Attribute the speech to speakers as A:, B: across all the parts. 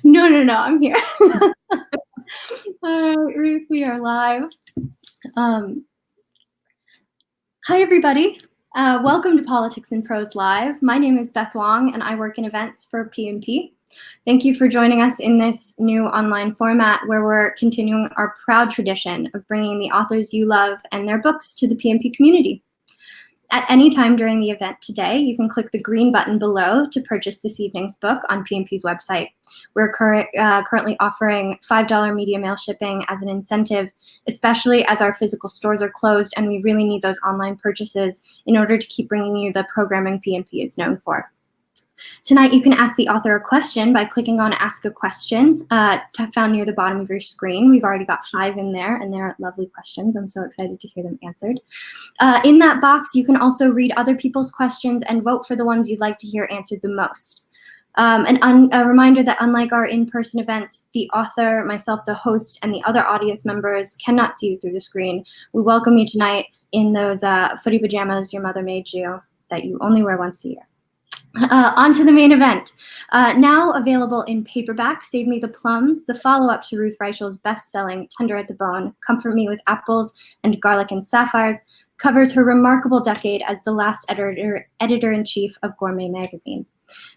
A: No, I'm here. All right, Ruth, we are live. Hi, everybody. Welcome to Politics and Prose Live. My name is Beth Wong, and I work in events for PNP. Thank you for joining us in this new online format where we're continuing our proud tradition of bringing the authors you love and their books to the PNP community. At any time during the event today, you can click the green button below to purchase this evening's book on PNP's website. We're currently offering $5 media mail shipping as an incentive, especially as our physical stores are closed and we really need those online purchases in order to keep bringing you the programming PNP is known for. Tonight, you can ask the author a question by clicking on Ask a Question, found near the bottom of your screen. We've already got 5 in there, and they're lovely questions. I'm so excited to hear them answered. In that box, you can also read other people's questions and vote for the ones you'd like to hear answered the most. A reminder that unlike our in-person events, the author, myself, the host, and the other audience members cannot see you through the screen. We welcome you tonight in those footy pajamas your mother made you that you only wear once a year. On to the main event. Now available in paperback, Save Me the Plums, the follow-up to Ruth Reichl's best-selling Tender at the Bone, Comfort Me with Apples and Garlic and Sapphires, covers her remarkable decade as the last editor-in-chief of Gourmet magazine.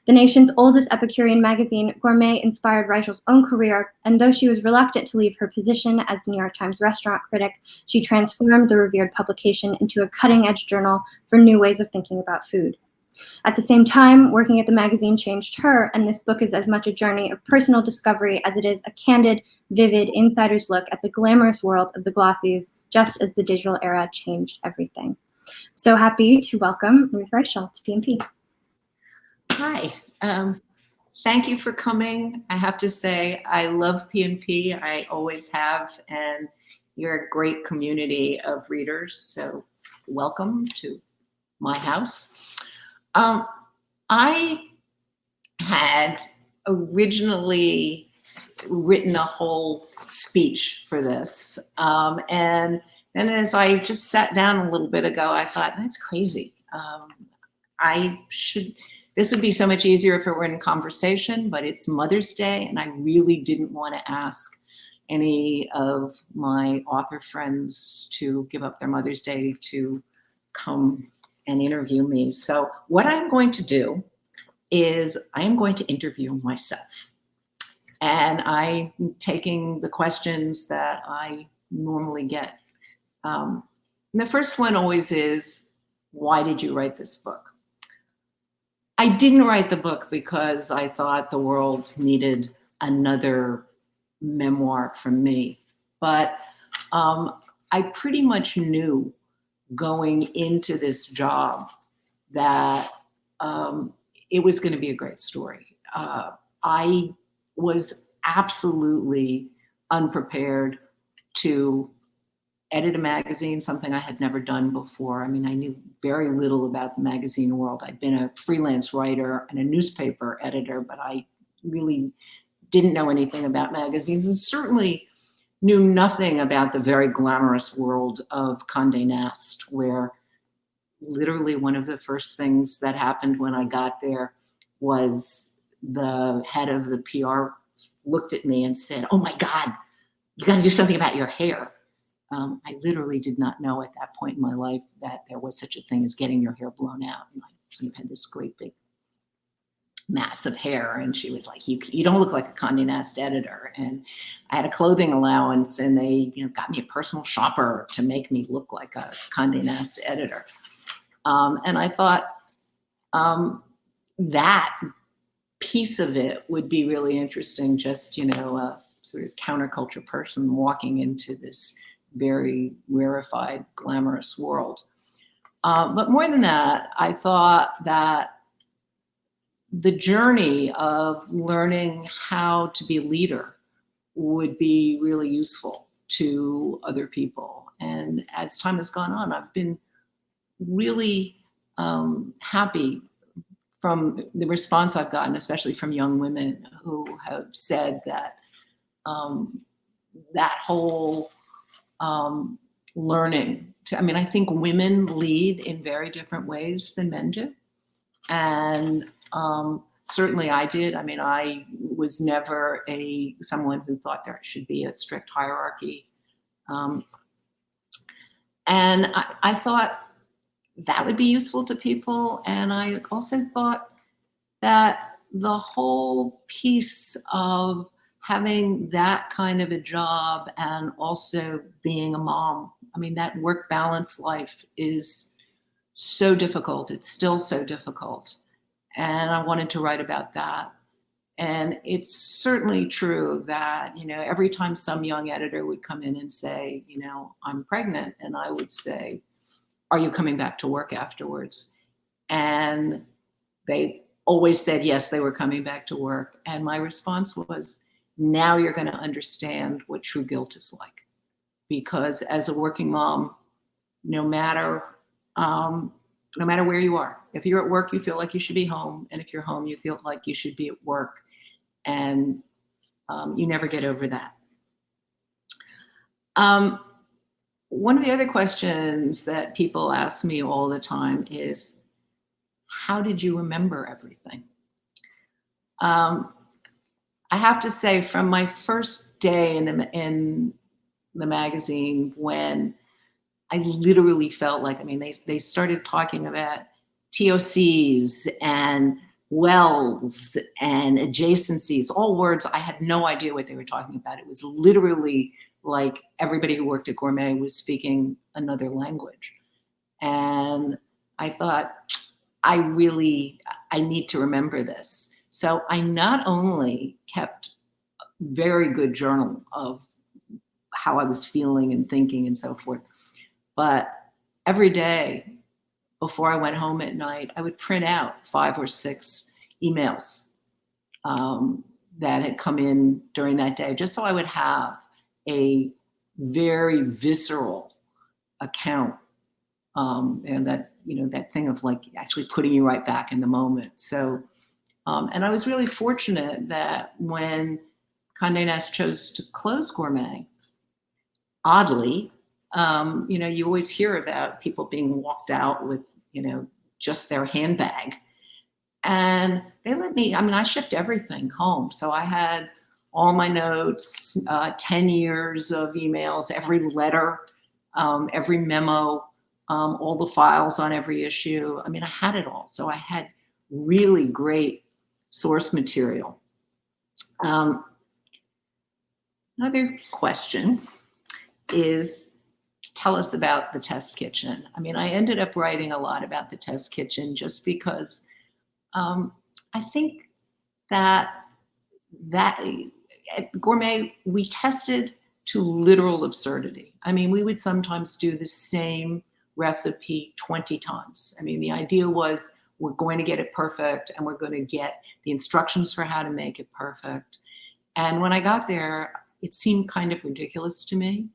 A: The nation's oldest epicurean magazine, Gourmet inspired Reichl's own career, and though she was reluctant to leave her position as New York Times restaurant critic, she transformed the revered publication into a cutting-edge journal for new ways of thinking about food. At the same time, working at the magazine changed her, and this book is as much a journey of personal discovery as it is a candid, vivid insider's look at the glamorous world of the glossies, just as the digital era changed everything. So happy to welcome Ruth Reichl to PNP.
B: Hi, thank you for coming. I have to say, I love PNP. I always have, and you're a great community of readers, so welcome to my house. I had originally written a whole speech for this. And then as I just sat down a little bit ago, I thought, that's crazy. This would be so much easier if it were in conversation, but it's Mother's Day, and I really didn't want to ask any of my author friends to give up their Mother's Day to come and interview me. So what I'm going to do is I am going to interview myself. And I'm taking the questions that I normally get. And the first one always is, why did you write this book? I didn't write the book because I thought the world needed another memoir from me. But I pretty much knew going into this job that it was going to be a great story. I was absolutely unprepared to edit a magazine, something I had never done before. I mean, I knew very little about the magazine world. I'd been a freelance writer and a newspaper editor, but I really didn't know anything about magazines, and certainly knew nothing about the very glamorous world of Condé Nast, where literally one of the first things that happened when I got there was the head of the PR looked at me and said, "Oh my God, you got to do something about your hair." I literally did not know at that point in my life that there was such a thing as getting your hair blown out. And I sort of had this great big mass of hair, and she was like, you don't look like a Condé Nast editor. And I had a clothing allowance, and they got me a personal shopper to make me look like a Condé Nast editor. And I thought that piece of it would be really interesting, just a sort of counterculture person walking into this very rarefied, glamorous world. But more than that, I thought that the journey of learning how to be a leader would be really useful to other people. And as time has gone on, I've been really happy from the response I've gotten, especially from young women who have said that that whole learning. I think women lead in very different ways than men do. And certainly I did. I was never someone who thought there should be a strict hierarchy. And I thought that would be useful to people. And I also thought that the whole piece of having that kind of a job and also being a mom, I mean, that work balance life is so difficult. It's still so difficult. And I wanted to write about that. And it's certainly true that, every time some young editor would come in and say, I'm pregnant, and I would say, are you coming back to work afterwards? And they always said, yes, they were coming back to work. And my response was, now you're going to understand what true guilt is like. Because as a working mom, no matter where you are, if you're at work, you feel like you should be home. And if you're home, you feel like you should be at work. And you never get over that. One of the other questions that people ask me all the time is, how did you remember everything? I have to say, from my first day in the magazine, when I literally felt like, they started talking about TOCs and wells and adjacencies, all words I had no idea what they were talking about. It was literally like everybody who worked at Gourmet was speaking another language. And I thought, I need to remember this. So I not only kept a very good journal of how I was feeling and thinking and so forth, but every day before I went home at night, I would print out 5 or 6 emails that had come in during that day, just so I would have a very visceral account, and that, that thing of like actually putting you right back in the moment. So, and I was really fortunate that when Condé Nast chose to close Gourmet, oddly, you always hear about people being walked out with, just their handbag. And they let me, I shipped everything home. So I had all my notes, 10 years of emails, every letter, every memo, all the files on every issue. I had it all. So I had really great source material. Another question is, tell us about the test kitchen. I ended up writing a lot about the test kitchen just because I think that at Gourmet, we tested to literal absurdity. We would sometimes do the same recipe 20 times. The idea was, we're going to get it perfect, and we're going to get the instructions for how to make it perfect. And when I got there, it seemed kind of ridiculous to me.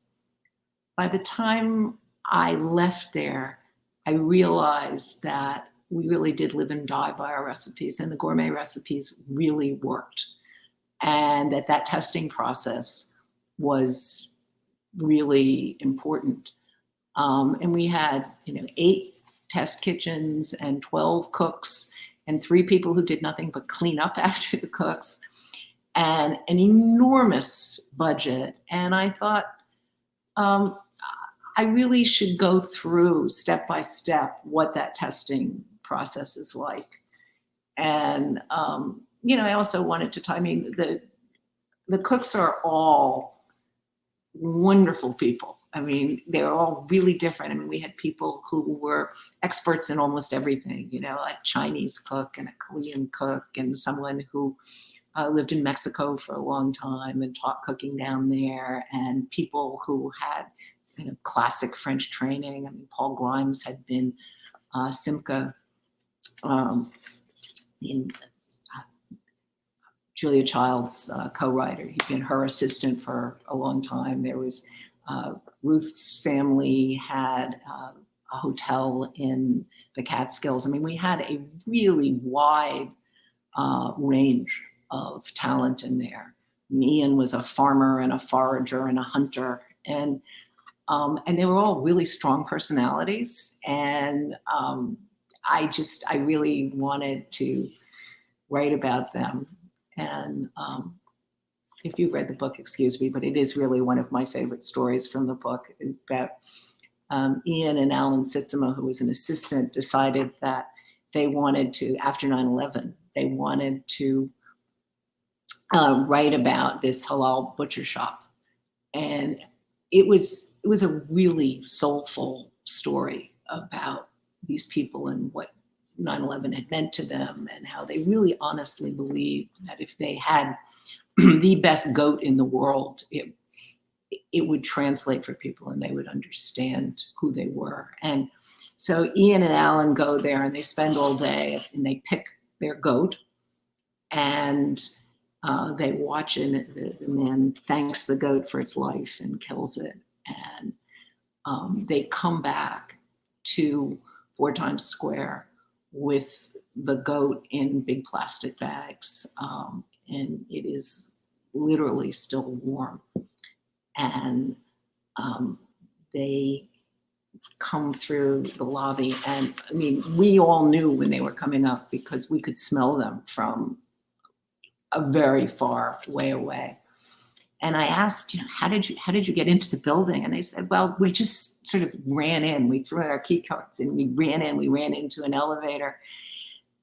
B: By the time I left there, I realized that we really did live and die by our recipes, and the Gourmet recipes really worked. And that testing process was really important. And we had, 8 test kitchens and 12 cooks and 3 people who did nothing but clean up after the cooks, and an enormous budget. And I thought, I really should go through step by step what that testing process is like. And, I also wanted to tell, the cooks are all wonderful people. They're all really different. We had people who were experts in almost everything, a Chinese cook and a Korean cook, and someone who lived in Mexico for a long time and taught cooking down there, and people who had, classic French training. Paul Grimes had been Simca in Julia Child's co-writer. He'd been her assistant for a long time. There was Ruth's family had a hotel in the Catskills. We had a really wide range of talent in there. Ian was a farmer and a forager and a hunter, and they were all really strong personalities. And I really wanted to write about them. And if you've read the book, excuse me, but it is really one of my favorite stories from the book. It's about Ian and Alan Sitzema, who was an assistant, decided that they wanted to, after 9/11, they wanted to write about this halal butcher shop. And it was a really soulful story about these people and what 9/11 had meant to them, and how they really honestly believed that if they had the best goat in the world, it would translate for people and they would understand who they were. And so Ian and Alan go there and they spend all day and they pick their goat, and they watch it. The man thanks the goat for its life and kills it. And they come back to 4 Times Square with the goat in big plastic bags. And it is literally still warm. And they come through the lobby. And I mean, we all knew when they were coming up because we could smell them from a very far way away. And I asked, how did you get into the building? And they said, well, we just sort of ran in. We threw out our key cards and we ran into an elevator.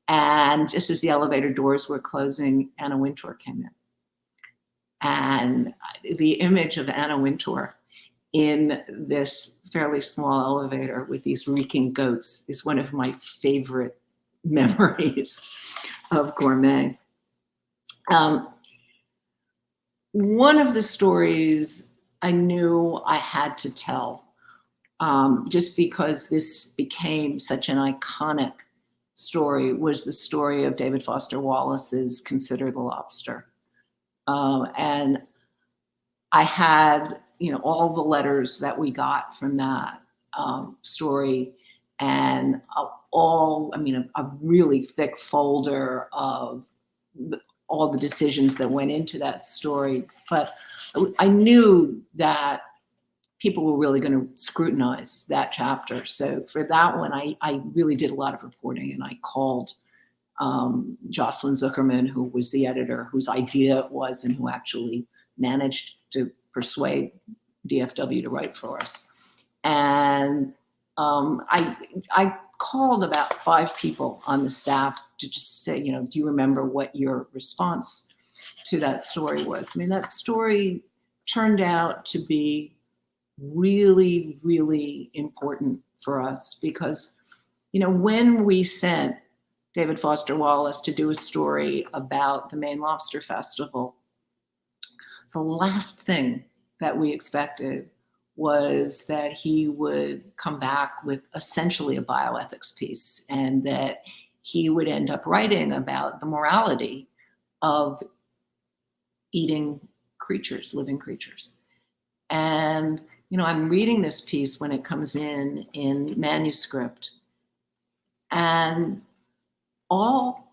B: And just as the elevator doors were closing, Anna Wintour came in. And the image of Anna Wintour in this fairly small elevator with these reeking goats is one of my favorite memories of Gourmet. One of the stories I knew I had to tell, just because this became such an iconic story, was the story of David Foster Wallace's Consider the Lobster. And I had, all the letters that we got from that story, and a really thick folder of all the decisions that went into that story. But I knew that people were really going to scrutinize that chapter. So for that one, I really did a lot of reporting, and I called Jocelyn Zuckerman, who was the editor, whose idea it was, and who actually managed to persuade DFW to write for us. And I called about 5 people on the staff to just say, do you remember what your response to that story was? I mean, that story turned out to be really, really important for us because, when we sent David Foster Wallace to do a story about the Maine Lobster Festival, the last thing that we expected was that he would come back with essentially a bioethics piece, and that he would end up writing about the morality of eating creatures, living creatures. And, I'm reading this piece when it comes in manuscript, and all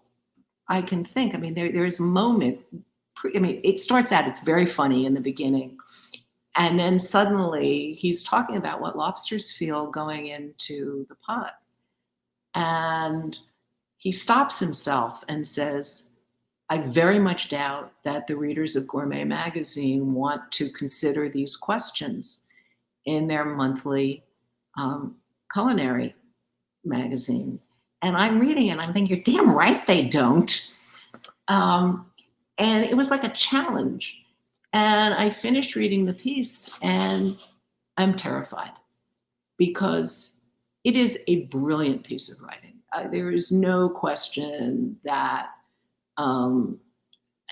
B: I can think, there's a moment, it starts out, it's very funny in the beginning. And then suddenly he's talking about what lobsters feel going into the pot. And he stops himself and says, I very much doubt that the readers of Gourmet magazine want to consider these questions in their monthly culinary magazine. And I'm reading it and I'm thinking, you're damn right they don't. And it was like a challenge. And I finished reading the piece and I'm terrified because it is a brilliant piece of writing. There is no question that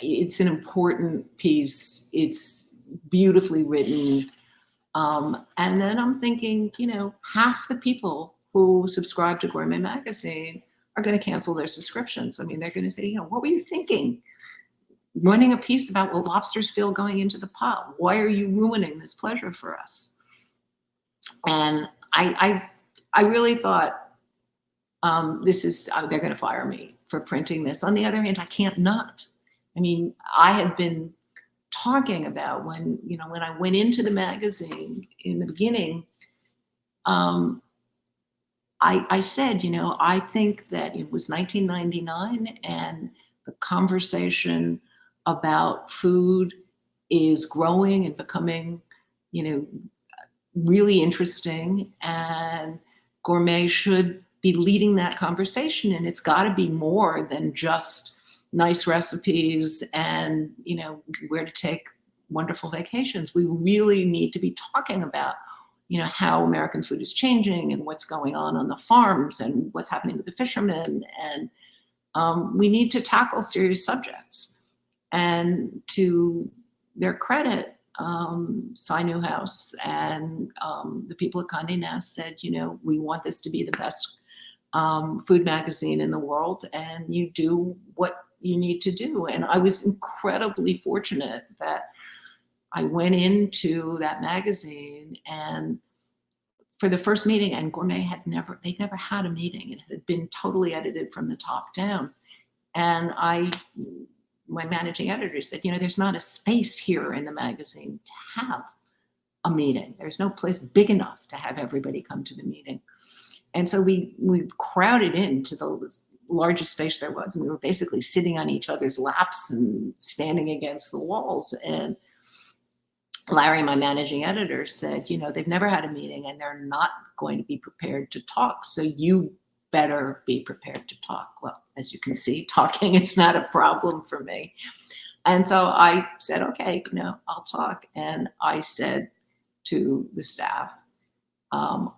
B: it's an important piece. It's beautifully written. And then I'm thinking, half the people who subscribe to Gourmet magazine are going to cancel their subscriptions. They're going to say, what were you thinking? Running a piece about what lobsters feel going into the pot. Why are you ruining this pleasure for us? And I really thought, they're going to fire me for printing this. On the other hand, I can't not. I had been talking about when I went into the magazine in the beginning, I said, I think that it was 1999 and the conversation about food is growing and becoming, really interesting, and Gourmet should be leading that conversation. And it's got to be more than just nice recipes and, where to take wonderful vacations. We really need to be talking about, how American food is changing and what's going on the farms and what's happening with the fishermen. And we need to tackle serious subjects. And to their credit, Cy Newhouse and the people at Condé Nast said, we want this to be the best food magazine in the world, and you do what you need to do. And I was incredibly fortunate that I went into that magazine, and for the first meeting, and Gourmet they'd never had a meeting. It had been totally edited from the top down. And my managing editor said, there's not a space here in the magazine to have a meeting. There's no place big enough to have everybody come to the meeting. And so we crowded into the largest space there was. And we were basically sitting on each other's laps and standing against the walls. And Larry, my managing editor, said, they've never had a meeting and they're not going to be prepared to talk. So you better be prepared to talk. Well, as you can see, talking is not a problem for me. And so I said, okay, I'll talk. And I said to the staff,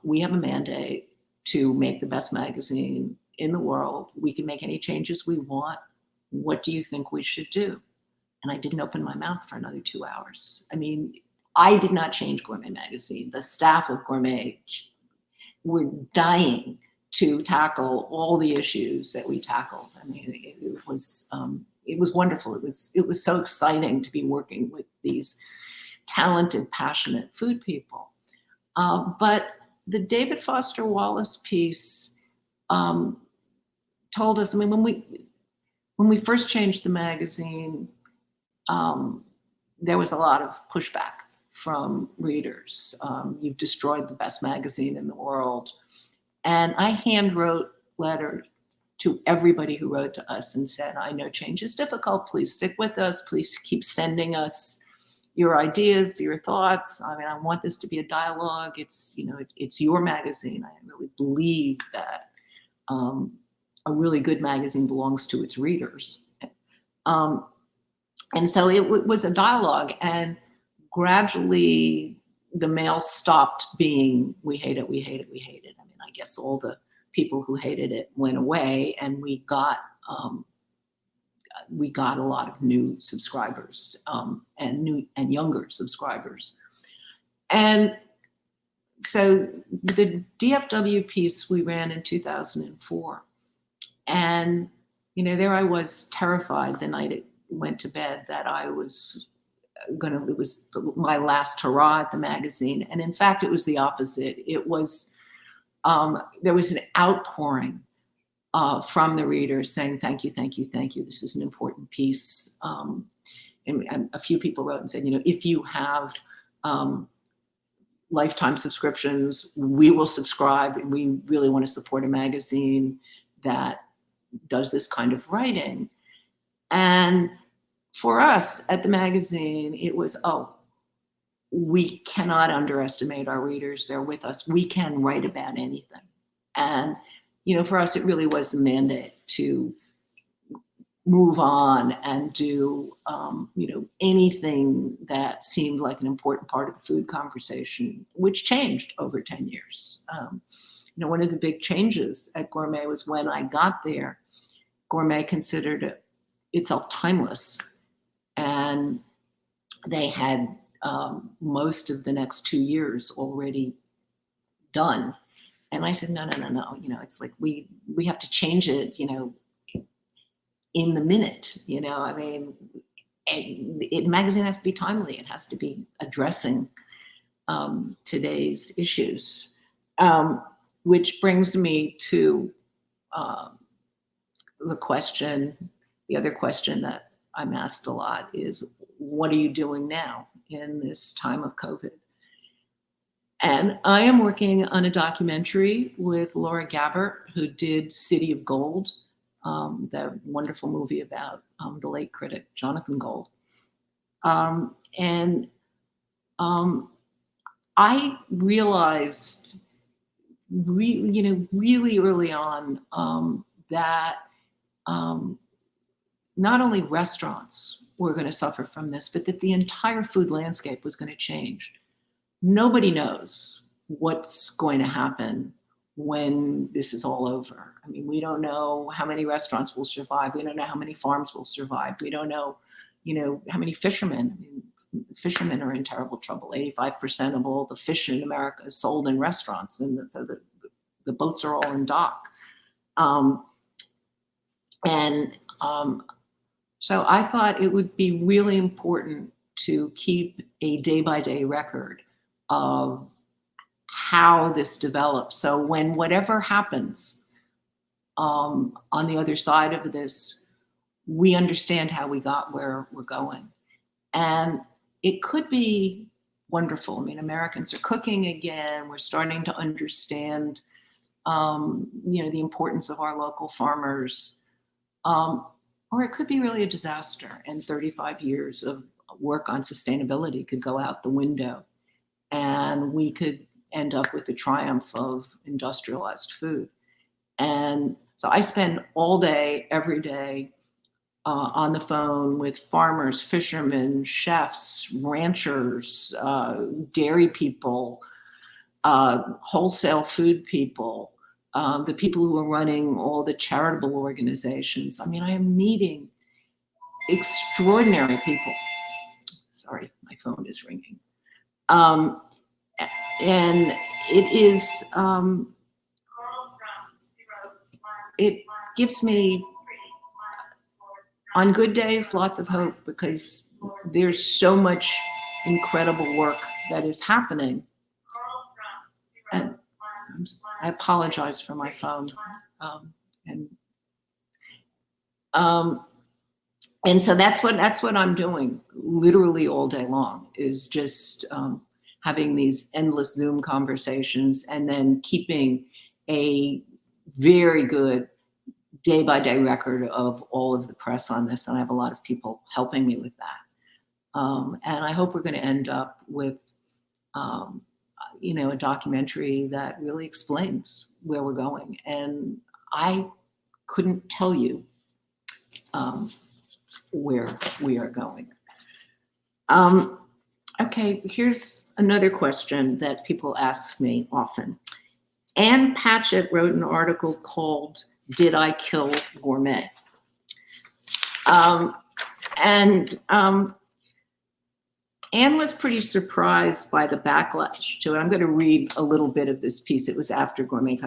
B: we have a mandate to make the best magazine in the world. We can make any changes we want. What do you think we should do? And I didn't open my mouth for another 2 hours. I mean, I did not change Gourmet magazine. The staff of Gourmet were dying to tackle all the issues that we tackled. I mean, it was wonderful. It was so exciting to be working with these talented, passionate food people. But the David Foster Wallace piece told us. I mean, when we first changed the magazine, there was a lot of pushback from readers. You've destroyed the best magazine in the world. And I hand wrote letters to everybody who wrote to us and said, I know change is difficult. Please stick with us. Please keep sending us your ideas, your thoughts. I mean, I want this to be a dialogue. It's your magazine. I really believe that a really good magazine belongs to its readers. And so it was a dialogue, and gradually the mail stopped being, we hate it, we hate it, we hate it. I mean, I guess all the people who hated it went away, and we got a lot of new subscribers and younger subscribers. And so the DFW piece we ran in 2004, and there I was, terrified the night it went to bed that I was it was my last hurrah at the magazine. And in fact, it was the opposite. It was, there was an outpouring from the readers saying, thank you, thank you, thank you. This is an important piece. And a few people wrote and said, if you have lifetime subscriptions, we will subscribe. We really want to support a magazine that does this kind of writing. And for us at the magazine, it was, we cannot underestimate our readers. They're with us. We can write about anything. And, for us, it really was a mandate to move on and do, anything that seemed like an important part of the food conversation, which changed over 10 years. One of the big changes at Gourmet was when I got there, Gourmet considered itself timeless. And they had most of the next 2 years already done. And I said, no. It's like we have to change it, in the minute. I mean, magazine has to be timely. It has to be addressing today's issues, which brings me to the other question that I'm asked a lot is, what are you doing now in this time of COVID? And I am working on a documentary with Laura Gabbert, who did City of Gold, the wonderful movie about the late critic Jonathan Gold. And I realized really early on that not only restaurants were going to suffer from this, but that the entire food landscape was going to change. Nobody knows what's going to happen when this is all over. I mean, we don't know how many restaurants will survive. We don't know how many farms will survive. We don't know, how many fishermen. I mean, fishermen are in terrible trouble. 85% of all the fish in America is sold in restaurants, and so the boats are all in dock. So I thought it would be really important to keep a day-by-day record of how this develops. So when whatever happens on the other side of this, we understand how we got where we're going. And it could be wonderful. I mean, Americans are cooking again. We're starting to understand, the importance of our local farmers. Or it could be really a disaster, and 35 years of work on sustainability could go out the window, and we could end up with the triumph of industrialized food. And so I spend all day, every day, on the phone with farmers, fishermen, chefs, ranchers, dairy people, wholesale food people, the people who are running all the charitable organizations. I mean, I am meeting extraordinary people. Sorry, my phone is ringing. And it is, it gives me, on good days, lots of hope, because there's so much incredible work that is happening. And I apologize for my phone. And so that's what I'm doing literally all day long, is just having these endless Zoom conversations, and then keeping a very good day-by-day record of all of the press on this. And I have a lot of people helping me with that. And I hope we're going to end up with a documentary that really explains where we're going. And I couldn't tell you where we are going. Okay, here's another question that people ask me often. Ann Patchett wrote an article called "Did I Kill Gourmet?" Anne was pretty surprised by the backlash to it. I'm going to read a little bit of this piece. It was after Gourmet.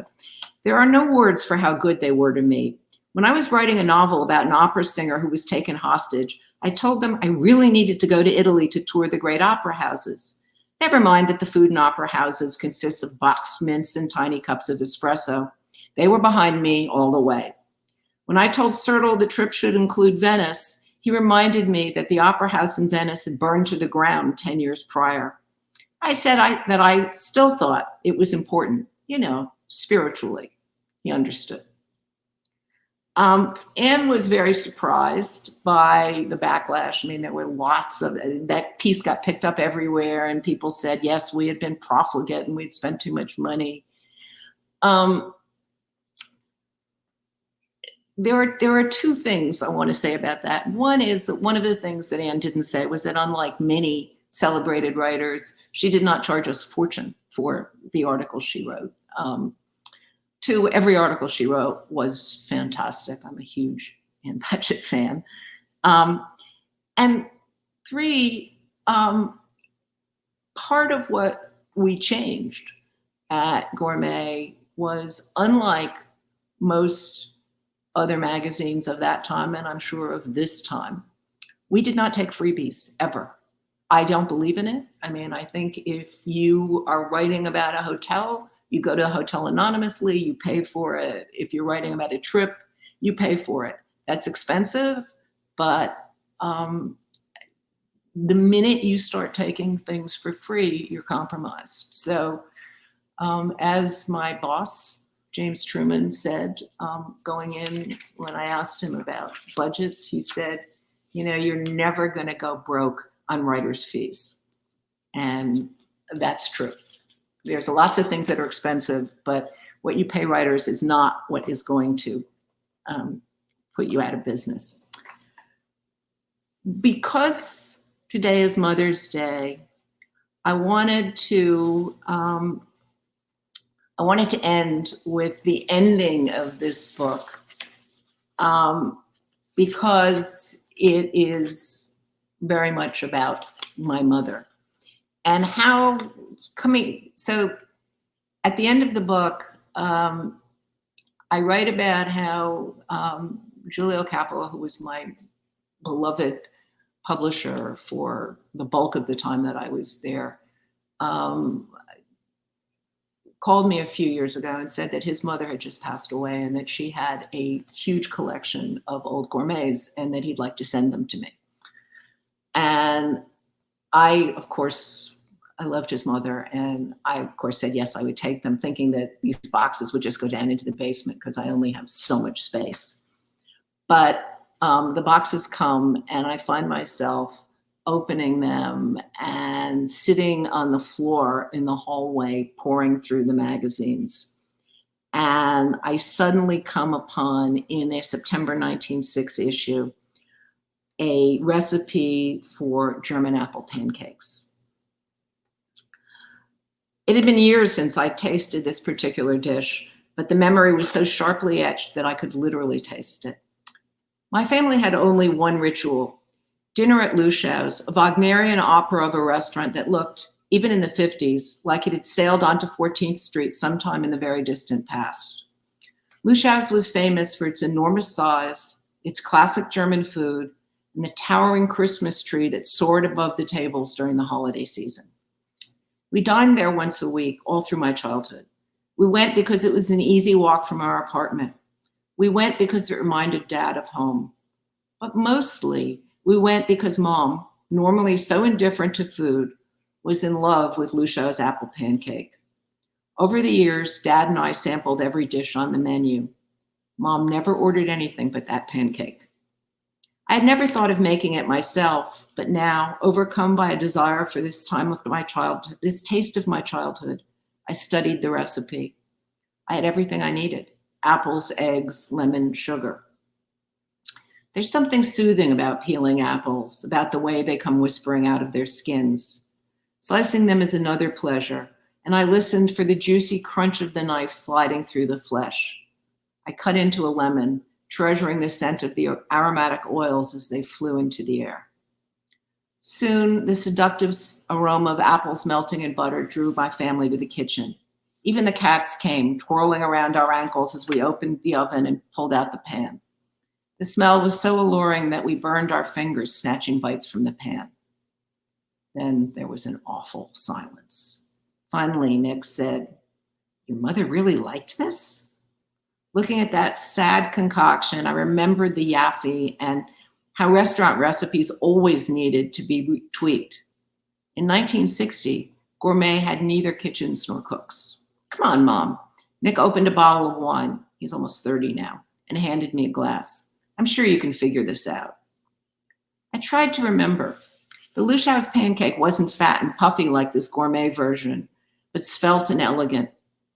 B: There are no words for how good they were to me. When I was writing a novel about an opera singer who was taken hostage, I told them I really needed to go to Italy to tour the great opera houses. Never mind that the food in opera houses consists of boxed mints and tiny cups of espresso. They were behind me all the way. When I told Sertle the trip should include Venice, he reminded me that the opera house in Venice had burned to the ground 10 years prior. I said that I still thought it was important, spiritually. He understood. Anne was very surprised by the backlash. I mean, there were lots of, that piece got picked up everywhere, and people said, yes, we had been profligate and we'd spent too much money. There are two things I want to say about that. One is that one of the things that Anne didn't say was that, unlike many celebrated writers, she did not charge us a fortune for the article she wrote. Two, every article she wrote was fantastic. I'm a huge Ann Patchett fan. And three, part of what we changed at Gourmet was, unlike most other magazines of that time, and I'm sure of this time, we did not take freebies, ever. I don't believe in it. I mean, I think if you are writing about a hotel, you go to a hotel anonymously, you pay for it. If you're writing about a trip, you pay for it. That's expensive, but the minute you start taking things for free, you're compromised. So as my boss, James Truman said going in when I asked him about budgets, he said, you're never going to go broke on writers' fees. And that's true. There's lots of things that are expensive, but what you pay writers is not what is going to put you out of business. Because today is Mother's Day, I wanted to end with the ending of this book because it is very much about my mother and how so at the end of the book, I write about how Giulio Capola, who was my beloved publisher for the bulk of the time that I was there, called me a few years ago and said that his mother had just passed away and that she had a huge collection of old gourmets and that he'd like to send them to me. And I, of course, I loved his mother, and I, of course, said yes, I would take them, thinking that these boxes would just go down into the basement because I only have so much space. But the boxes come, and I find myself opening them and sitting on the floor in the hallway, pouring through the magazines. And I suddenly come upon, in a September 1906 issue, a recipe for German apple pancakes. It had been years since I tasted this particular dish, but the memory was so sharply etched that I could literally taste it. My family had only one ritual: dinner at Luschau's, a Wagnerian opera of a restaurant that looked, even in the 50s, like it had sailed onto 14th Street sometime in the very distant past. Luschau's was famous for its enormous size, its classic German food, and the towering Christmas tree that soared above the tables during the holiday season. We dined there once a week, all through my childhood. We went because it was an easy walk from our apartment. We went because it reminded Dad of home. But mostly, we went because Mom, normally so indifferent to food, was in love with Luschau's apple pancake. Over the years, Dad and I sampled every dish on the menu. Mom never ordered anything but that pancake. I had never thought of making it myself, but now, overcome by a desire for this time of my childhood, this taste of my childhood, I studied the recipe. I had everything I needed: apples, eggs, lemon, sugar. There's something soothing about peeling apples, about the way they come whispering out of their skins. Slicing them is another pleasure, and I listened for the juicy crunch of the knife sliding through the flesh. I cut into a lemon, treasuring the scent of the aromatic oils as they flew into the air. Soon, the seductive aroma of apples melting in butter drew my family to the kitchen. Even the cats came, twirling around our ankles as we opened the oven and pulled out the pan. The smell was so alluring that we burned our fingers snatching bites from the pan. Then there was an awful silence. Finally, Nick said, "Your mother really liked this?" Looking at that sad concoction, I remembered the Yaffe and how restaurant recipes always needed to be tweaked. In 1960, Gourmet had neither kitchens nor cooks. "Come on, Mom." Nick opened a bottle of wine, he's almost 30 now, and handed me a glass. "I'm sure you can figure this out." I tried to remember. The Luschau's pancake wasn't fat and puffy like this Gourmet version, but svelte and elegant.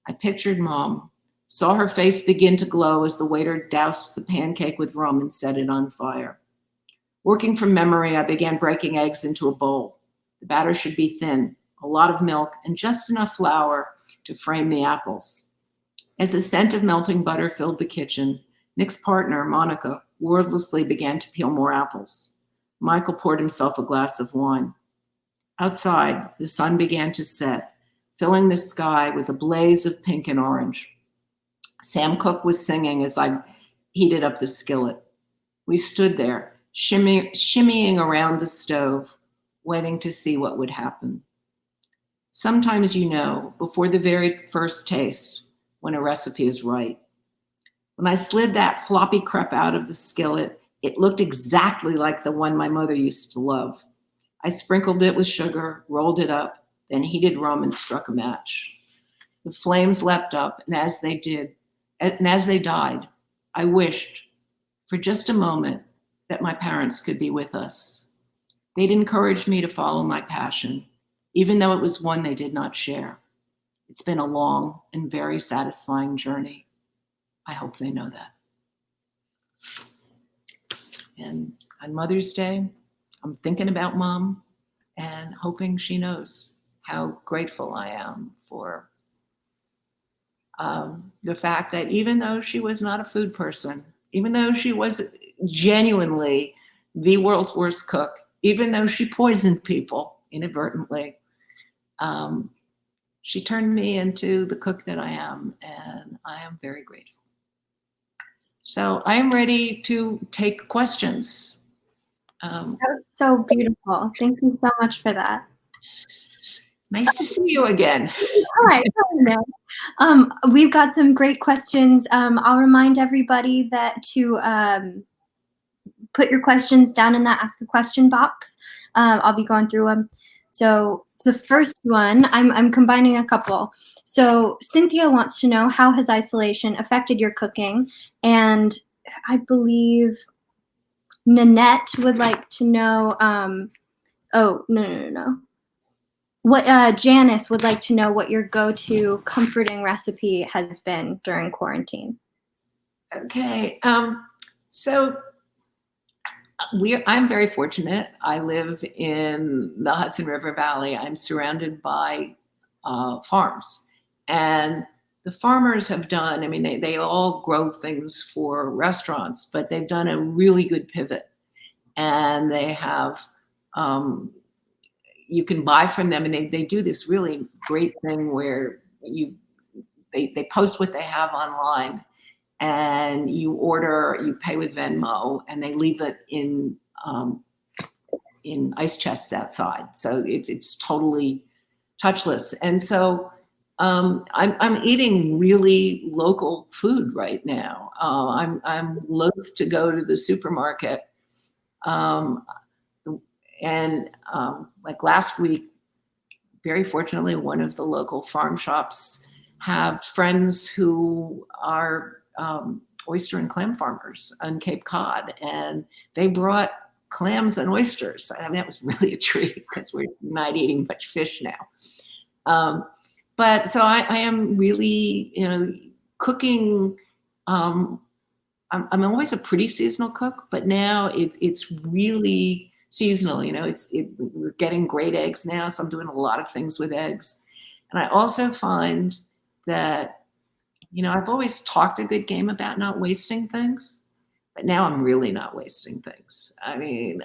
B: I pictured Mom, saw her face begin to glow as the waiter doused the pancake with rum and set it on fire. Working from memory, I began breaking eggs into a bowl. The batter should be thin, a lot of milk, and just enough flour to frame the apples. As the scent of melting butter filled the kitchen, Nick's partner, Monica, wordlessly began to peel more apples. Michael poured himself a glass of wine. Outside, the sun began to set, filling the sky with a blaze of pink and orange. Sam Cooke was singing as I heated up the skillet. We stood there, shimmying around the stove, waiting to see what would happen. Sometimes you know, before the very first taste, when a recipe is right. When I slid that floppy crepe out of the skillet, it looked exactly like the one my mother used to love. I sprinkled it with sugar, rolled it up, then heated rum and struck a match. The flames leapt up, and as they did, And as they died, I wished for just a moment that my parents could be with us. They'd encouraged me to follow my passion, even though it was one they did not share. It's been a long and very satisfying journey. I hope they know that. And on Mother's Day, I'm thinking about Mom and hoping she knows how grateful I am for the fact that even though she was not a food person, even though she was genuinely the world's worst cook, even though she poisoned people inadvertently, she turned me into the cook that I am, and I am very grateful. So I am ready to take questions.
A: That was so beautiful. Thank you so much for that.
B: Nice to see you again.
A: Hi. We've got some great questions. I'll remind everybody that to put your questions down in that ask a question box. I'll be going through them. So the first one, I'm combining a couple. So Cynthia wants to know, how has isolation affected your cooking? And I believe Nanette would like to know, oh, no. What Janice would like to know what your go-to comforting recipe has been during quarantine.
B: Okay, so I'm very fortunate. I live in the Hudson River Valley. I'm surrounded by farms, and the farmers have done, I mean, they all grow things for restaurants, but they've done a really good pivot, and they have, you can buy from them, and they do this really great thing where they post what they have online, and you order, you pay with Venmo, and they leave it in ice chests outside. So it's totally touchless. And so I'm eating really local food right now. I'm loath to go to the supermarket. Like last week, very fortunately, one of the local farm shops have friends who are oyster and clam farmers on Cape Cod, and they brought clams and oysters. I mean, that was really a treat because we're not eating much fish now. But so I am really, cooking. I'm always a pretty seasonal cook, but now it's really seasonal. We're getting great eggs now, so I'm doing a lot of things with eggs. And I also find that, I've always talked a good game about not wasting things, but now I'm really not wasting things. I mean,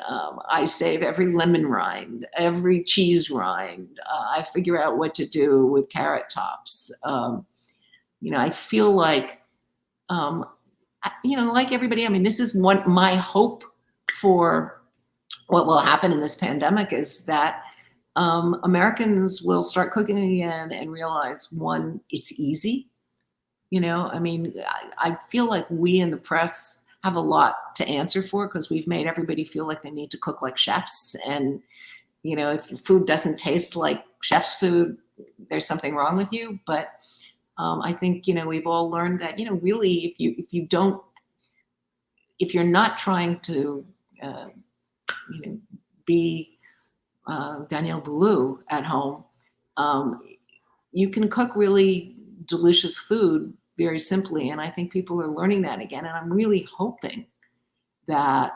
B: I save every lemon rind, every cheese rind. I figure out what to do with carrot tops. I feel like, like everybody, I mean, this is my hope for what will happen in this pandemic is that Americans will start cooking again and realize, one, it's easy. I mean, I feel like we in the press have a lot to answer for because we've made everybody feel like they need to cook like chefs. And, if your food doesn't taste like chef's food, there's something wrong with you. But I think, we've all learned that, really, if you're not trying to, be Danielle Boulou at home, you can cook really delicious food very simply. And I think people are learning that again. And I'm really hoping that,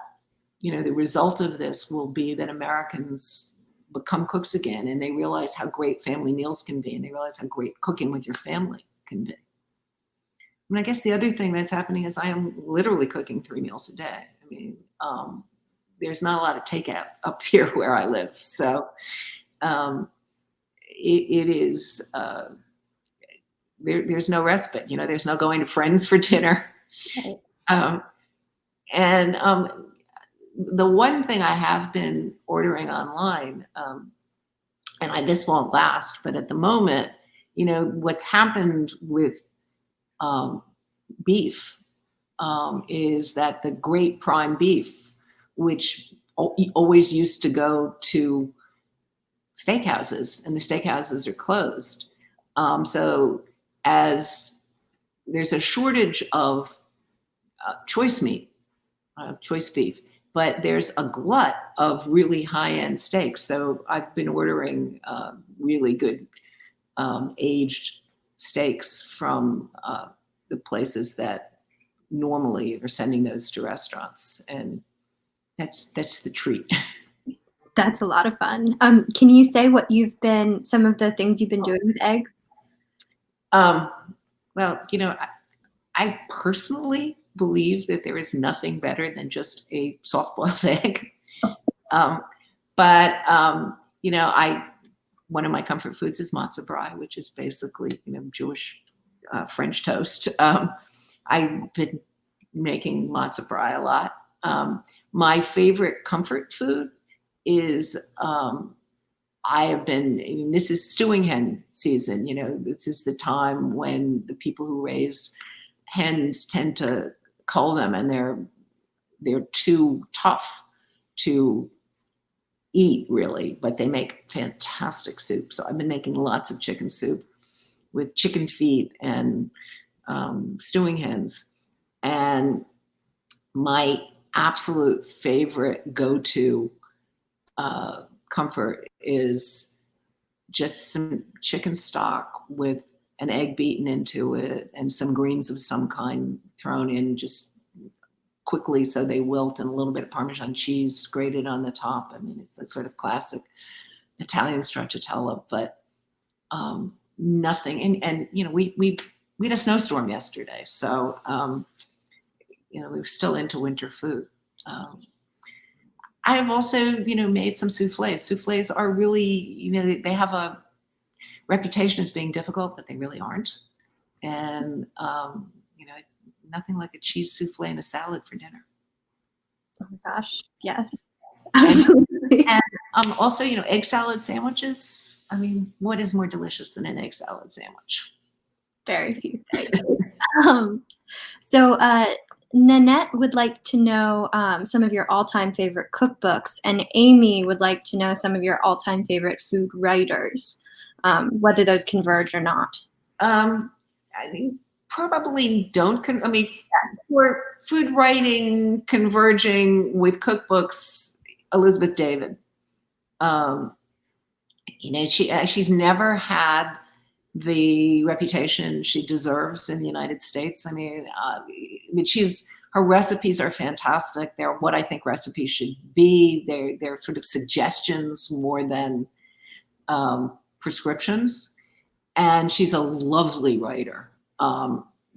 B: the result of this will be that Americans become cooks again and they realize how great family meals can be and they realize how great cooking with your family can be. I guess the other thing that's happening is I am literally cooking 3 meals a day. I mean, there's not a lot of takeout up here where I live. So it is, there's no respite, there's no going to friends for dinner. And the one thing I have been ordering online, and this won't last, but at the moment, what's happened with beef is that the great prime beef, which always used to go to steakhouses, and the steakhouses are closed. So as there's a shortage of choice meat, choice beef, but there's a glut of really high-end steaks. So I've been ordering really good aged steaks from the places that normally are sending those to restaurants, and that's the treat.
A: That's a lot of fun. Can you say what some of the things you've been doing with eggs?
B: Well, I personally believe that there is nothing better than just a soft-boiled egg. One of my comfort foods is matzo brie, which is basically, Jewish French toast. I've been making matzo brie a lot. My favorite comfort food is this is stewing hen season. This is the time when the people who raise hens tend to cull them, and they're too tough to eat, really, but they make fantastic soup. So I've been making lots of chicken soup with chicken feet and stewing hens. And my absolute favorite go-to comfort is just some chicken stock with an egg beaten into it and some greens of some kind thrown in just quickly so they wilt, and a little bit of Parmesan cheese grated on the top. I mean, it's a sort of classic Italian stracciatella, but nothing. And we had a snowstorm yesterday, so we were still into winter food. I have also, made some souffles. Souffles are really, they have a reputation as being difficult, but they really aren't. And, nothing like a cheese souffle and a salad for dinner.
A: Oh my gosh, yes, absolutely.
B: And also, egg salad sandwiches. I mean, what is more delicious than an egg salad sandwich?
A: Very few things. So Nanette would like to know some of your all-time favorite cookbooks, and Amy would like to know some of your all-time favorite food writers, whether those converge or not.
B: I think probably don't. For food writing converging with cookbooks, Elizabeth David. She's never had the reputation she deserves in the United States. Her recipes are fantastic. They're what I think recipes should be. They're sort of suggestions more than prescriptions. And she's a lovely writer.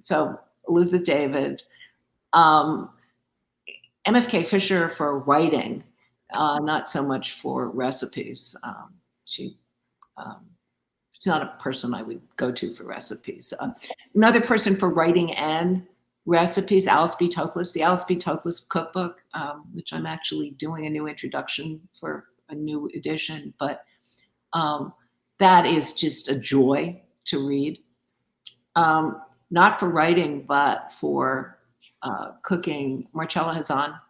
B: So Elizabeth David, MFK Fisher for writing, not so much for recipes. She's not a person I would go to for recipes. Another person for writing and recipes, Alice B. Toklas, the Alice B. Toklas cookbook, which I'm actually doing a new introduction for a new edition, but that is just a joy to read. Not for writing, but for cooking, Marcella Hazan.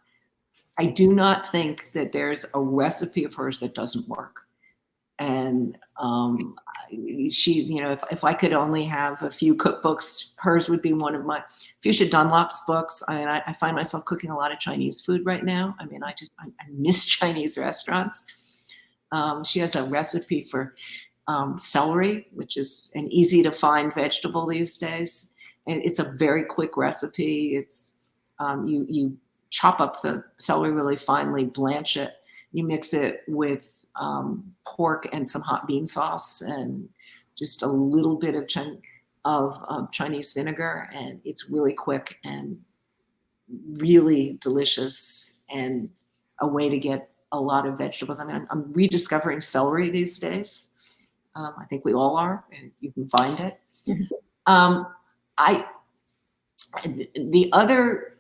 B: I do not think that there's a recipe of hers that doesn't work. And she's, if I could only have a few cookbooks, hers would be one of my, Fuchsia Dunlop's books. I find myself cooking a lot of Chinese food right now. I miss Chinese restaurants. She has a recipe for celery, which is an easy to find vegetable these days. And it's a very quick recipe. It's you chop up the celery really finely, blanch it. You mix it with pork and some hot bean sauce and just a little bit of Chinese vinegar, and it's really quick and really delicious and a way to get a lot of vegetables. I'm rediscovering celery these days. I think we all are, and you can find it. The other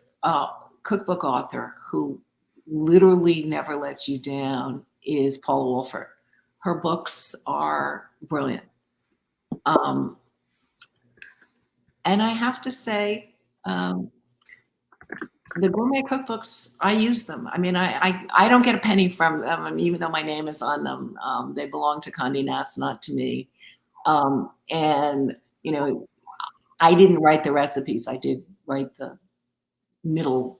B: cookbook author who literally never lets you down is Paula Wolfert. Her books are brilliant. And I have to say, the gourmet cookbooks, I use them. I don't get a penny from them, even though my name is on them. They belong to Condé Nast, not to me. And I didn't write the recipes. I did write the middle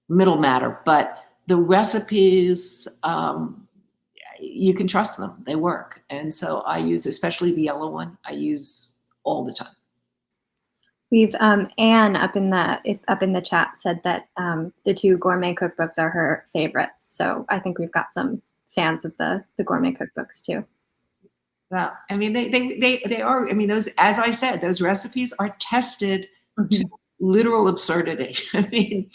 B: matter, but the recipes, you can trust them. They work. And so I use, especially the yellow one, I use all the time.
A: We've Anne up in the chat said that the 2 gourmet cookbooks are her favorites. So I think we've got some fans of the gourmet cookbooks too.
B: Well, I mean, they are. I mean, those, as I said, those recipes are tested to literal absurdity. I mean,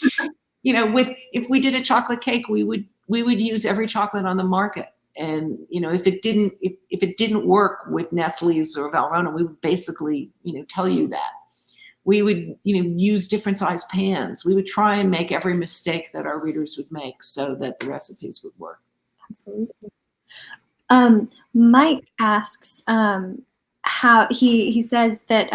B: you know, if we did a chocolate cake, we would use every chocolate on the market. And, you know, if it didn't work with Nestle's or Valrhona, we would basically, you know, tell you that. We would, you know, use different size pans. We would try and make every mistake that our readers would make so that the recipes would work.
A: Absolutely. Mike asks how he says that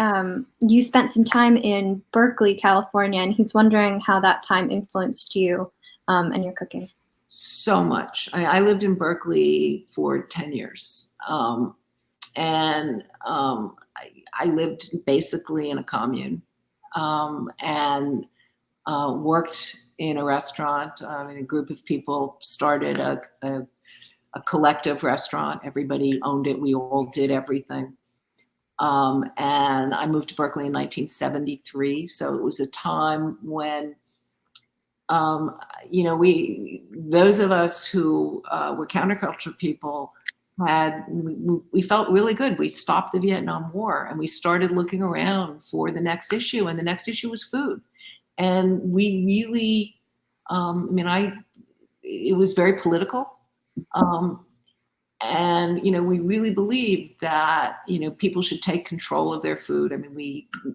A: you spent some time in Berkeley, California, and he's wondering how that time influenced you and your cooking.
B: So much. I lived in Berkeley for 10 years. I lived basically in a commune and worked in a restaurant. And a group of people started a collective restaurant. Everybody owned it. We all did everything. And I moved to Berkeley in 1973. So it was a time when, you know, those of us who were counterculture people we felt really good. We stopped the Vietnam War and we started looking around for the next issue, and the next issue was food. And we really, it was very political. And, you know, we really believed that, you know, people should take control of their food. I mean,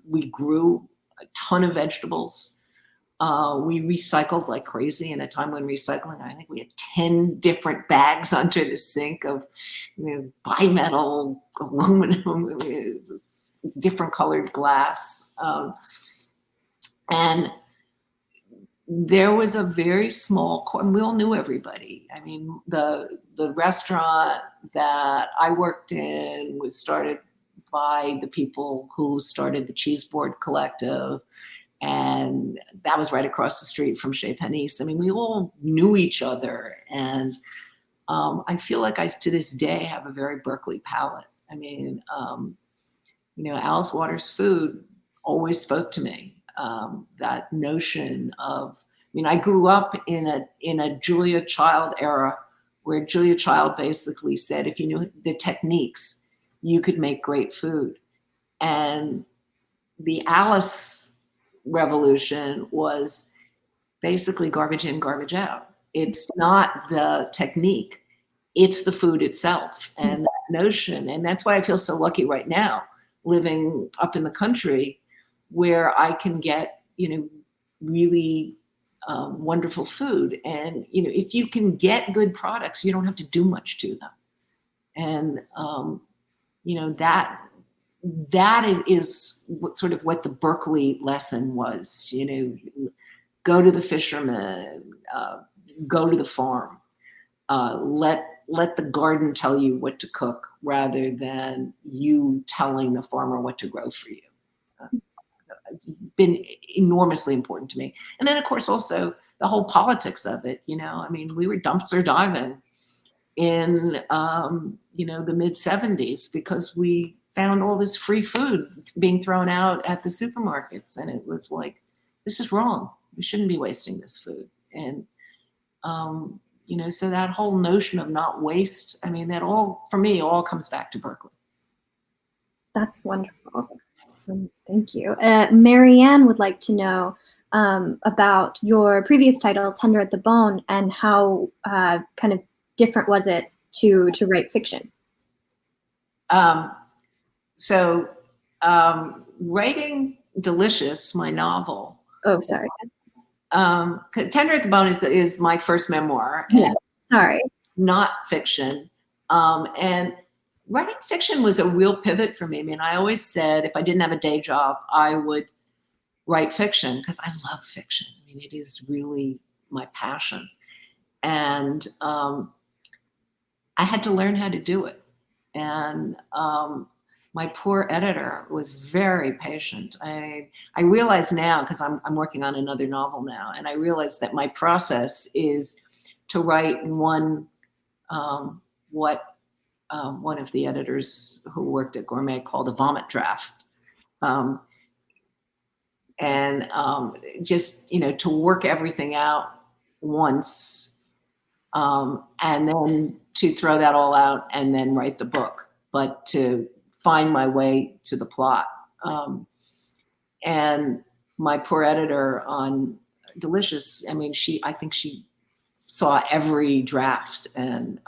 B: we grew a ton of vegetables. We recycled like crazy in a time when recycling, I think we had 10 different bags under the sink of, you know, bimetal, aluminum, different colored glass. And there was a very small core, and we all knew everybody. I mean, the restaurant that I worked in was started by the people who started the Cheese Board Collective. And that was right across the street from Chez Panisse. I mean, we all knew each other. And I feel like I, to this day, have a very Berkeley palate. I mean, you know, Alice Waters' food always spoke to me. That notion of, I mean, I grew up in a Julia Child era where Julia Child basically said, if you knew the techniques, you could make great food. And the Alice revolution was basically garbage in, garbage out. It's not the technique, it's the food itself. And that notion, and that's why I feel so lucky right now, living up in the country where I can get, you know, really wonderful food. And, you know, if you can get good products, you don't have to do much to them. And, you know, that is what sort of what the Berkeley lesson was, you know, go to the fisherman, go to the farm, let the garden tell you what to cook rather than you telling the farmer what to grow for you. It's been enormously important to me. And then of course also the whole politics of it, you know, I mean, we were dumpster diving in, you know, the mid 70s because we found all this free food being thrown out at the supermarkets. And it was like, this is wrong. We shouldn't be wasting this food. And, you know, so that whole notion of not waste, I mean, that all, for me, all comes back to Berkeley.
A: That's wonderful. Thank you. Marianne would like to know about your previous title, Tender at the Bone, and how kind of different was it to write fiction?
B: So writing Delicious, my novel.
A: Oh, sorry.
B: Tender at the Bone is my first memoir.
A: Yeah, sorry.
B: Not fiction. And writing fiction was a real pivot for me. I mean, I always said if I didn't have a day job, I would write fiction because I love fiction. I mean, it is really my passion. And I had to learn how to do it. And my poor editor was very patient. I realize now, because I'm working on another novel now, and I realize that my process is to write what one of the editors who worked at Gourmet called a vomit draft. Just, to work everything out once, and then to throw that all out and then write the book, but to find my way to the plot. And my poor editor on Delicious, I think she saw every draft, and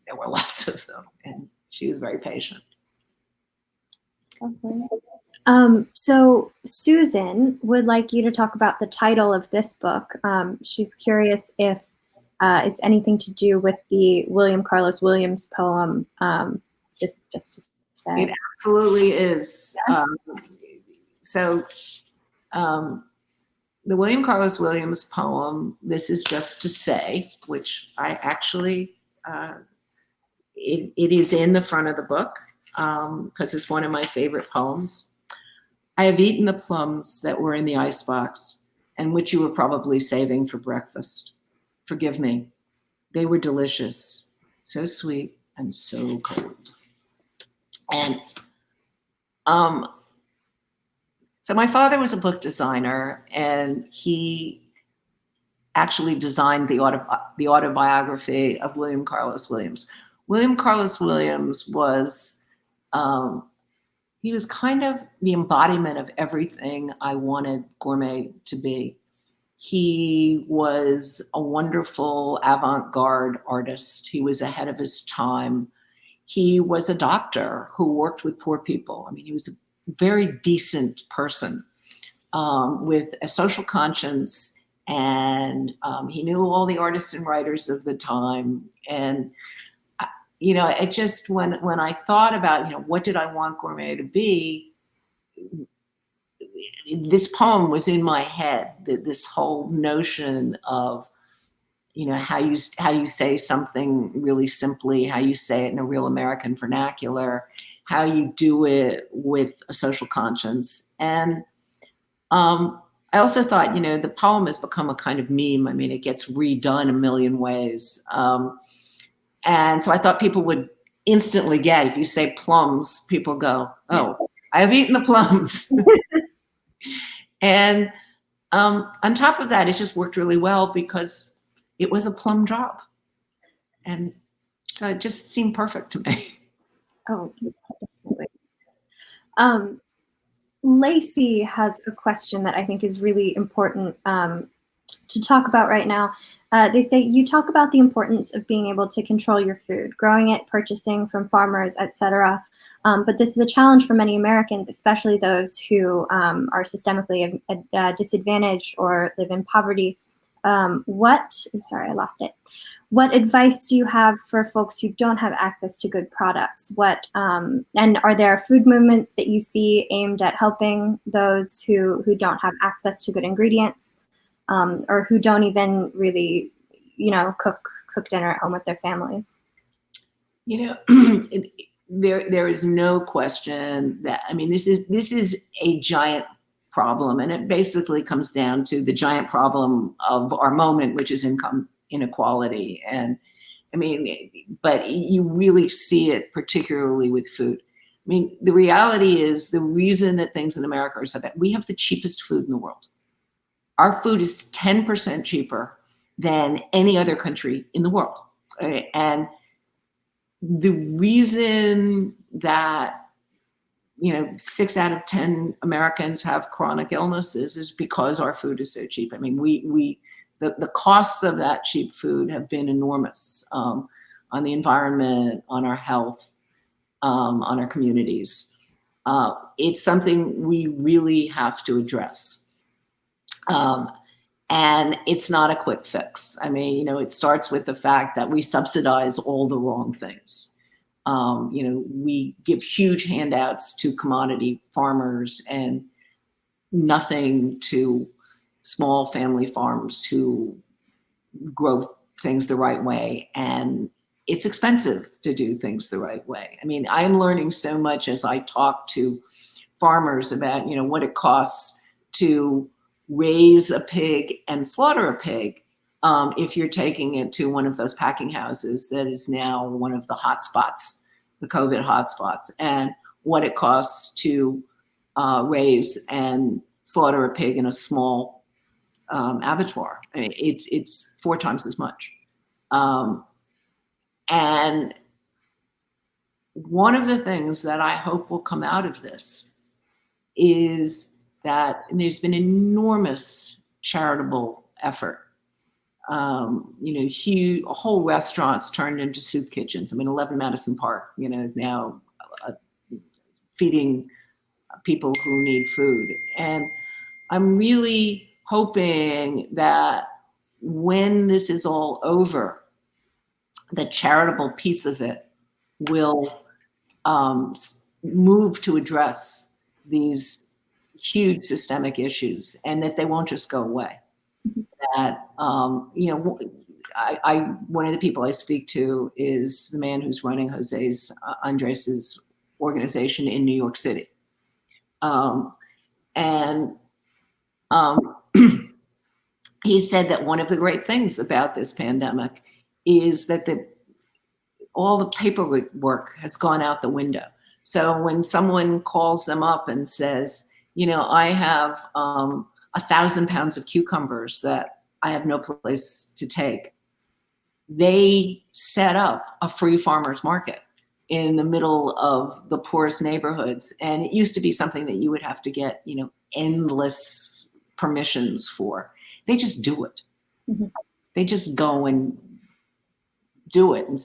B: there were lots of them, and she was very patient.
A: Okay. So Susan would like you to talk about the title of this book. She's curious if it's anything to do with the William Carlos Williams poem, This Is Just to Say.
B: It absolutely is.
A: Yeah.
B: The William Carlos Williams poem, This Is Just to Say, which I actually, it is in the front of the book, because it's one of my favorite poems. I have eaten the plums that were in the icebox and which you were probably saving for breakfast. Forgive me. They were delicious, so sweet and so cold. And so my father was a book designer, and he actually designed the autobiography of William Carlos Williams. William Carlos Williams was, he was kind of the embodiment of everything I wanted Gourmet to be. He was a wonderful avant-garde artist. He was ahead of his time. He was a doctor who worked with poor people. He was a very decent person, with a social conscience, and he knew all the artists and writers of the time. And it just, when I thought about, what did I want Gourmet to be, this poem was in my head, this whole notion of, how you say something really simply, how you say it in a real American vernacular, how you do it with a social conscience. And I also thought, the poem has become a kind of meme. It gets redone a million ways. And so I thought people would instantly get, if you say plums, people go, oh, I have eaten the plums. And on top of that, it just worked really well because it was a plum drop. And so it just seemed perfect to me.
A: Oh, definitely. Lacey has a question that I think is really important to talk about right now. They say, you talk about the importance of being able to control your food, growing it, purchasing from farmers, etc. But this is a challenge for many Americans, especially those who are systemically disadvantaged or live in poverty. What advice do you have for folks who don't have access to good products? And are there food movements that you see aimed at helping those who don't have access to good ingredients, or who don't even really, cook dinner at home with their families?
B: There is no question that, this is a giant problem, and it basically comes down to the giant problem of our moment, which is income inequality. And but you really see it particularly with food. The reality is, the reason that things in America are so bad, we have the cheapest food in the world. Our food is 10% cheaper than any other country in the world. And the reason that 6 out of 10 Americans have chronic illnesses is because our food is so cheap. The costs of that cheap food have been enormous, on the environment, on our health, on our communities. It's something we really have to address. And it's not a quick fix. It starts with the fact that we subsidize all the wrong things. We give huge handouts to commodity farmers and nothing to small family farms who grow things the right way and it's expensive to do things the right way. I mean, I'm learning so much as I talk to farmers about, what it costs to raise a pig and slaughter a pig, if you're taking it to one of those packing houses that is now one of the hotspots, the COVID hotspots, and what it costs to raise and slaughter a pig in a small abattoir. I mean, it's 4 times as much. And one of the things that I hope will come out of this is that there's been enormous charitable effort. Huge whole restaurants turned into soup kitchens. I mean, 11 Madison Park, is now feeding people who need food. And I'm really hoping that when this is all over, the charitable piece of it will move to address these huge systemic issues, and that they won't just go away. That, one of the people I speak to is the man who's running Andres's organization in New York City. He said that one of the great things about this pandemic is that all the paperwork has gone out the window. So when someone calls them up and says, I have 1,000 pounds of cucumbers that I have no place to take, they set up a free farmers market in the middle of the poorest neighborhoods. And it used to be something that you would have to get, endless permissions for. They just do it. Mm-hmm. They just go and do it. And,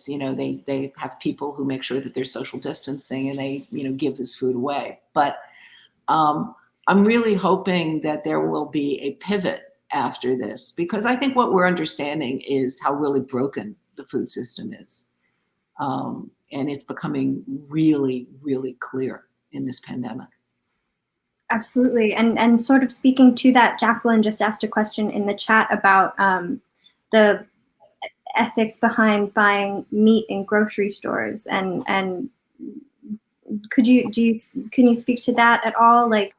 B: they have people who make sure that there's social distancing, and they, give this food away. But I'm really hoping that there will be a pivot after this, because I think what we're understanding is how really broken the food system is. And it's becoming really, really clear in this pandemic.
A: Absolutely. And sort of speaking to that, Jacqueline just asked a question in the chat about the ethics behind buying meat in grocery stores. And can you speak to that at all? Like,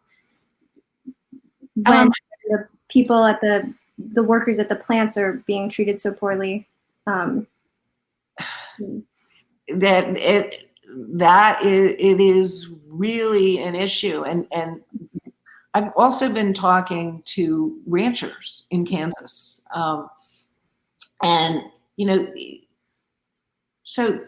A: when the people at the workers at the plants are being treated so poorly?
B: It is really an issue. And I've also been talking to ranchers in Kansas. So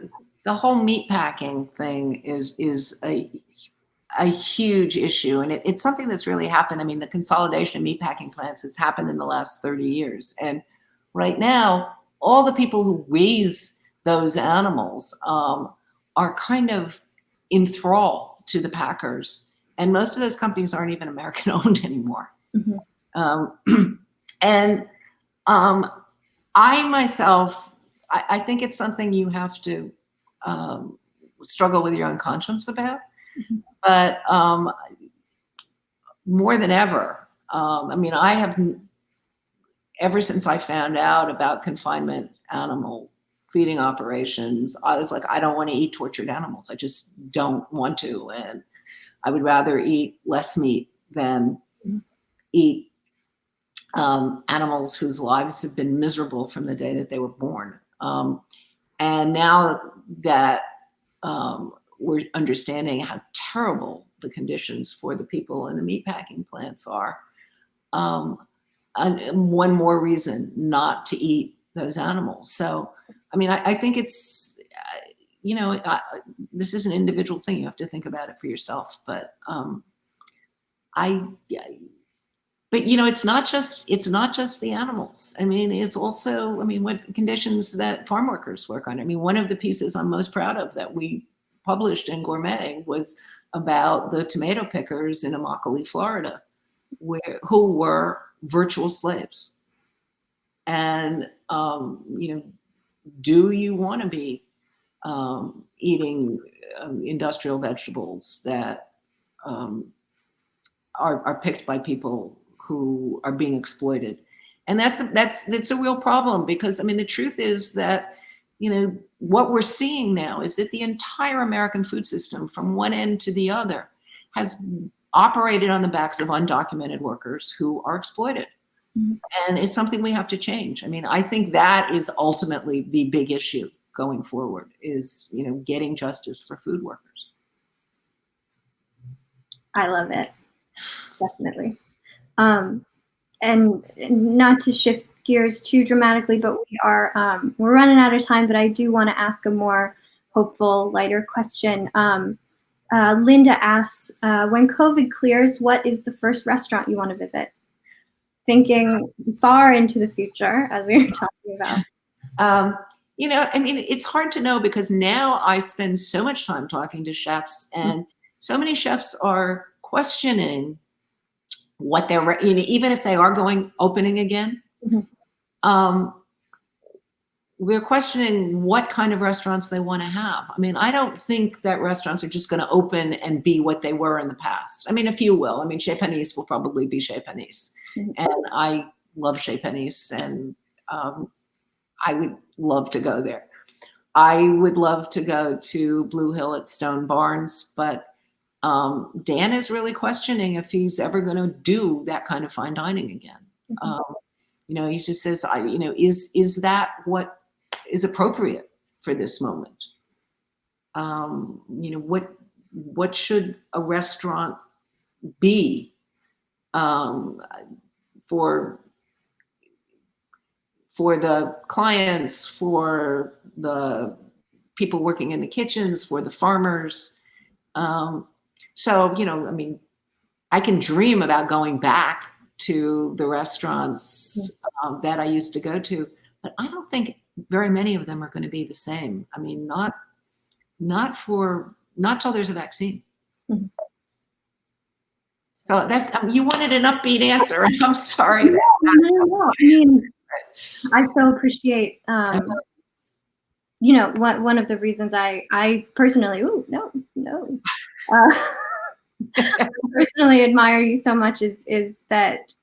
B: the whole meat packing thing is a huge issue. And it's something that's really happened. I mean, the consolidation of meatpacking plants has happened in the last 30 years. And right now, all the people who raise those animals are kind of in thrall to the packers. And most of those companies aren't even American owned anymore. Mm-hmm. I myself, I think it's something you have to struggle with your own conscience about. Mm-hmm. But more than ever, I have, ever since I found out about confinement animal feeding operations, I was like, I don't want to eat tortured animals. I just don't want to. And I would rather eat less meat than eat animals whose lives have been miserable from the day that they were born. And now that we're understanding how terrible the conditions for the people in the meatpacking plants are, and one more reason not to eat those animals. So, I think it's, this is an individual thing. You have to think about it for yourself. But it's not just the animals. It's also, what conditions that farm workers work on. One of the pieces I'm most proud of that we published in Gourmet was about the tomato pickers in Immokalee, Florida, who were virtual slaves. And, do you want to be eating industrial vegetables that are picked by people who are being exploited? And that's a real problem, because the truth is that what we're seeing now is that the entire American food system, from one end to the other, has operated on the backs of undocumented workers who are exploited. Mm-hmm. And it's something we have to change. I mean, I think that is ultimately the big issue going forward, is, getting justice for food workers.
A: I love it. Definitely. And not to shift gears too dramatically, but we're running out of time, but I do want to ask a more hopeful, lighter question. Linda asks, when COVID clears, what is the first restaurant you want to visit? Thinking far into the future, as we were talking about.
B: It's hard to know, because now I spend so much time talking to chefs, and so many chefs are questioning what they're, even if they are opening again. Mm-hmm. We're questioning what kind of restaurants they want to have. I mean, I don't think that restaurants are just going to open and be what they were in the past. I mean, a few will. I mean, Chez Panisse will probably be Chez Panisse. Mm-hmm. And I love Chez Panisse, and I would love to go there. I would love to go to Blue Hill at Stone Barns, but Dan is really questioning if he's ever going to do that kind of fine dining again. Mm-hmm. He just says, is that what is appropriate for this moment? What should a restaurant be for the clients, for the people working in the kitchens, for the farmers? I can dream about going back to the restaurants that I used to go to, but I don't think very many of them are going to be the same. I mean, not till there's a vaccine. Mm-hmm. So that you wanted an upbeat answer, and I'm sorry.
A: No. I mean, I so appreciate, one of the reasons I personally, I personally admire you so much is that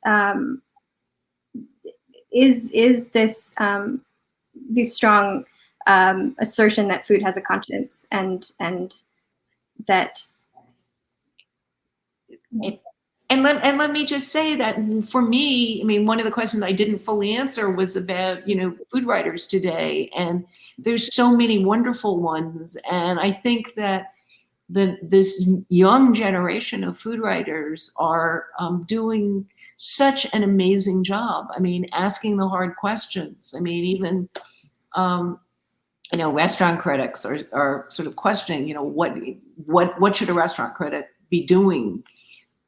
A: is this strong assertion that food has a conscience, and that.
B: And let me just say that for me, I mean, one of the questions I didn't fully answer was about, food writers today. And there's so many wonderful ones. And I think that this young generation of food writers are doing such an amazing job. I mean, asking the hard questions. I mean, even, restaurant critics are sort of questioning, what should a restaurant critic be doing?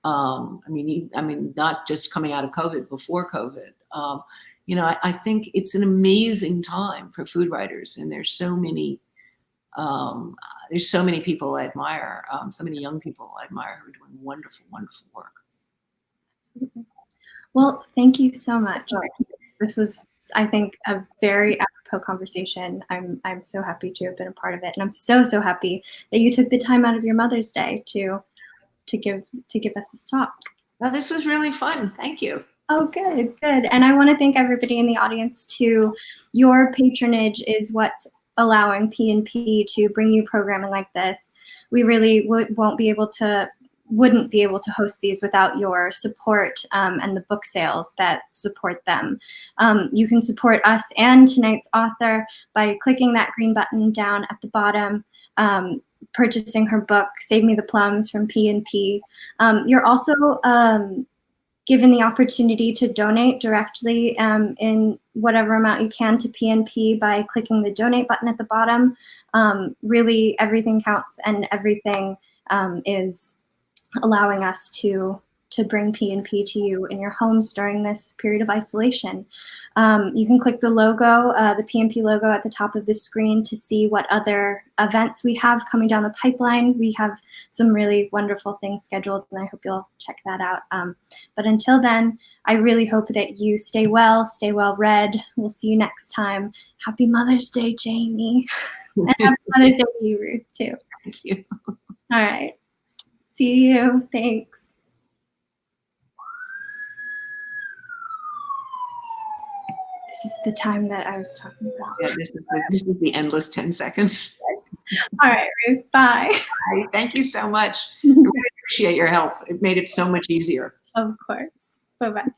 B: Not just coming out of COVID, before COVID. I think it's an amazing time for food writers, and there's so many people I admire, so many young people I admire who are doing wonderful, wonderful work.
A: Well, thank you so much. This was, I think, a very apropos conversation. I'm so happy to have been a part of it, and I'm so happy that you took the time out of your Mother's Day to give us this talk.
B: Well, this was really fun. Thank you.
A: Oh, good. And I want to thank everybody in the audience too. Your patronage is what's allowing P&P to bring you programming like this. We really wouldn't be able to host these without your support and the book sales that support them. You can support us and tonight's author by clicking that green button down at the bottom, purchasing her book, Save Me the Plums, from P&P. You're also given the opportunity to donate directly in whatever amount you can to P&P by clicking the donate button at the bottom. Really, everything counts, and everything is allowing us to bring P&P to you in your homes during this period of isolation. You can click the logo, the P&P logo at the top of the screen, to see what other events we have coming down the pipeline. We have some really wonderful things scheduled, and I hope you'll check that out. But until then, I really hope that you stay well read. We'll see you next time. Happy Mother's Day, Jamie. And happy Mother's Day to you, Ruth, too.
B: Thank you.
A: All right. See you. Thanks. This is the time that I was talking about.
B: Yeah, this is the endless 10 seconds.
A: All right, Ruth, bye.
B: Bye. Thank you so much. I really appreciate your help. It made it so much easier.
A: Of course. Bye-bye.